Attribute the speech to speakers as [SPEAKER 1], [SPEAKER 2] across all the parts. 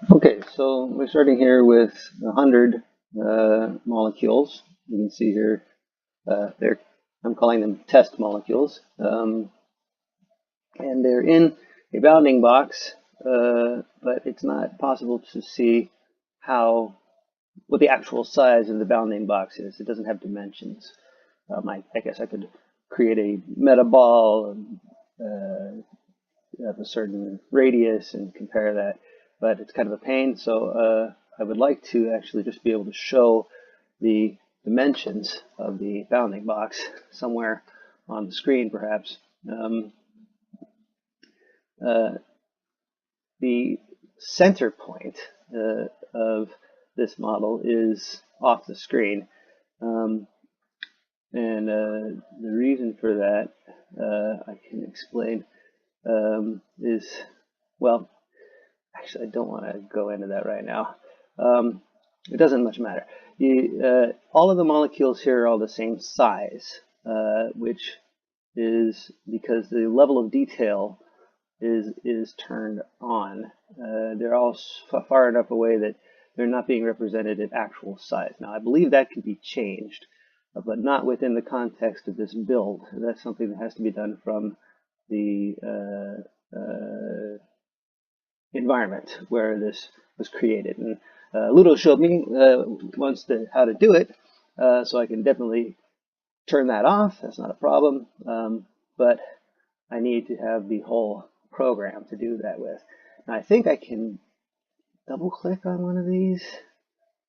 [SPEAKER 1] Okay, so we're starting here with 100 molecules. You can see here, I'm calling them test molecules, and they're in a bounding box, but it's not possible to see what the actual size of the bounding box is. It doesn't have dimensions. I guess I could create a metaball of a certain radius and compare that, but it's kind of a pain. So I would like to actually just be able to show the dimensions of the bounding box somewhere on the screen, perhaps. Uh, the center point of this model is off the screen. And the reason for that, I can explain, is, well, actually, I don't want to go into that right now. It doesn't much matter. All of the molecules here are all the same size, which is because the level of detail is turned on. They're all far enough away that they're not being represented at actual size. Now, I believe that can be changed, but not within the context of this build. That's something that has to be done from the environment where this was created. And Ludo showed me once how to do it, so I can definitely turn that off. That's not a problem, but I need to have the whole program to do that with. Now, I think I can double click on one of these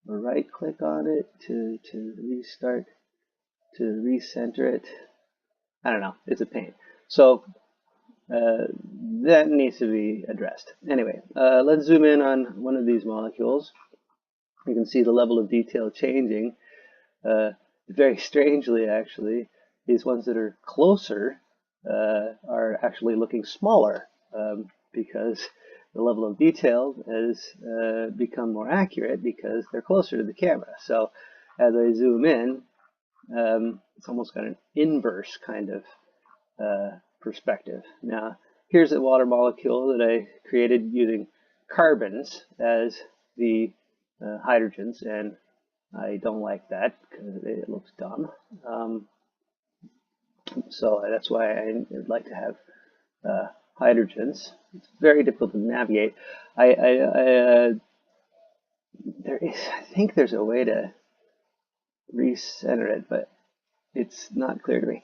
[SPEAKER 1] or right click on it to restart, to recenter it. I don't know, it's a pain. So that needs to be addressed. Anyway, let's zoom in on one of these molecules. You can see the level of detail changing. Very strangely, actually, these ones that are closer are actually looking smaller because the level of detail has become more accurate because they're closer to the camera. So as I zoom in, it's almost got an inverse kind of perspective. Now, here's a water molecule that I created using carbons as the hydrogens, and I don't like that because it looks dumb. So that's why I'd like to have hydrogens. It's very difficult to navigate. I think there's a way to recenter it, but it's not clear to me.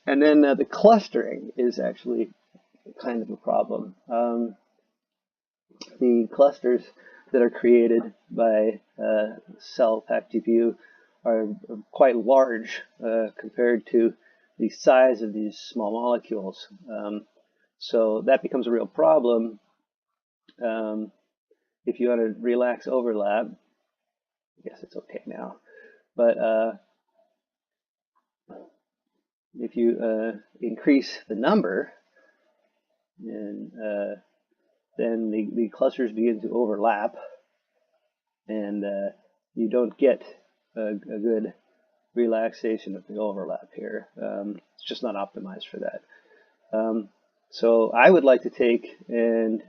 [SPEAKER 1] And then the clustering is actually kind of a problem. The clusters that are created by cellPACKgpu are quite large compared to the size of these small molecules. So that becomes a real problem if you want to relax overlap. I guess it's okay now. But if you increase the number, and then the clusters begin to overlap, and you don't get a good relaxation of the overlap here. It's just not optimized for that. So I would like to take and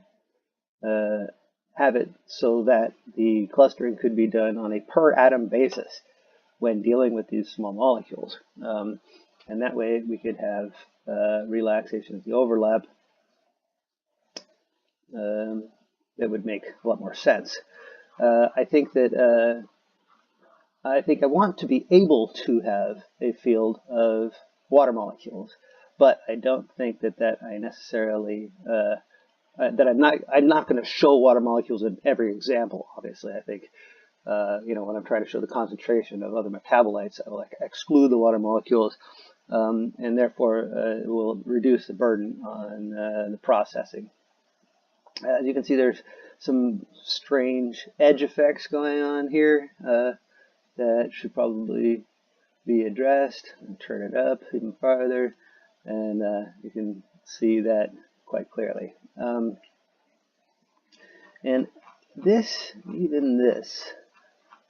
[SPEAKER 1] have it so that the clustering could be done on a per atom basis when dealing with these small molecules. And that way we could have relaxation of the overlap. That would make a lot more sense. I think I want to be able to have a field of water molecules, but I don't think that I necessarily that I'm not going to show water molecules in every example. Obviously, I think when I'm trying to show the concentration of other metabolites, I will exclude the water molecules, and therefore it will reduce the burden on the processing. As you can see, there's some strange edge effects going on here that should probably be addressed. And turn it up even farther, and you can see that quite clearly. And even this,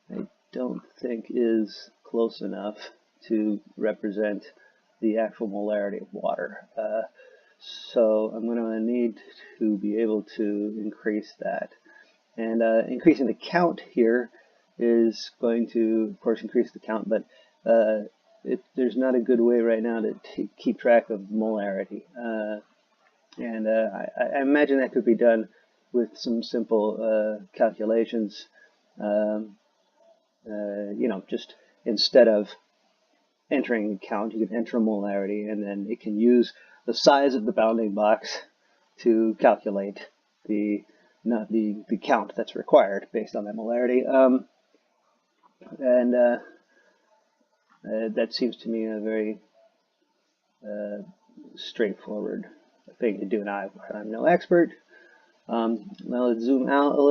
[SPEAKER 1] I don't think is close enough to represent the actual molarity of water. So I'm going to need to be able to increase that. And increasing the count here is going to, of course, increase the count, but there's not a good way right now to keep track of molarity. And I imagine that could be done with some simple calculations. Just instead of entering a count, you can enter a molarity, and then it can use the size of the bounding box to calculate the count that's required based on that molarity. That seems to me a very straightforward thing to do. Now, I'm no expert. Now let's zoom out a little.